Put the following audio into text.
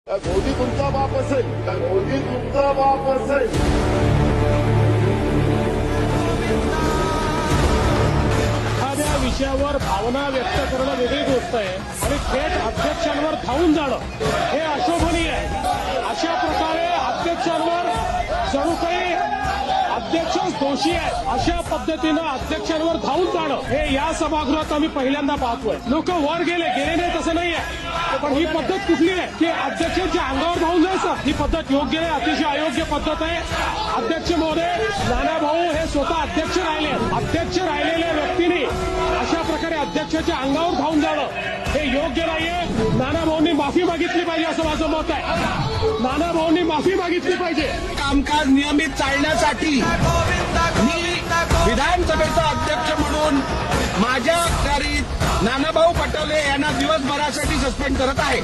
मोदी तुमचा बाप असेल, मोदी तुमचा बाप असेल. एखाद्या विषयावर भावना व्यक्त करणं वेगळी गोष्ट आहे आणि थेट अध्यक्षांवर धावून जाणं हे अशोभनीय आहे. अशा प्रकारे अध्यक्षांवर जणू काही अध्यक्षच दोषी आहे अशा पद्धतीनं अध्यक्षांवर धावून जाणं हे या सभागृहात आम्ही पहिल्यांदा पाहतोय. लोक वर गेले नाही तसं नाही आहे, पण ही पद्धत कुठली आहे की अध्यक्षांच्या अंगावर धावून जायचं? ही पद्धत योग्य नाही, अतिशय अयोग्य पद्धत आहे. अध्यक्ष महोदय, नाना भाऊ हे स्वतः अध्यक्ष राहिले. अध्यक्ष राहिलेल्या व्यक्तीने अशा प्रकारे अध्यक्षाच्या अंगावर धावून जाणं हे योग्य नाहीये. नाना भाऊंनी माफी मागितली पाहिजे असं माझं मत आहे. नाना भाऊंनी माफी मागितली पाहिजे. कामकाज नियमित चालण्यासाठी मी विधानसभेचा अध्यक्ष म्हणून माझ्या अखत्यारीत नानाभाऊ पटोले यांना दिवसभरासाठी सस्पेंड करत आहे.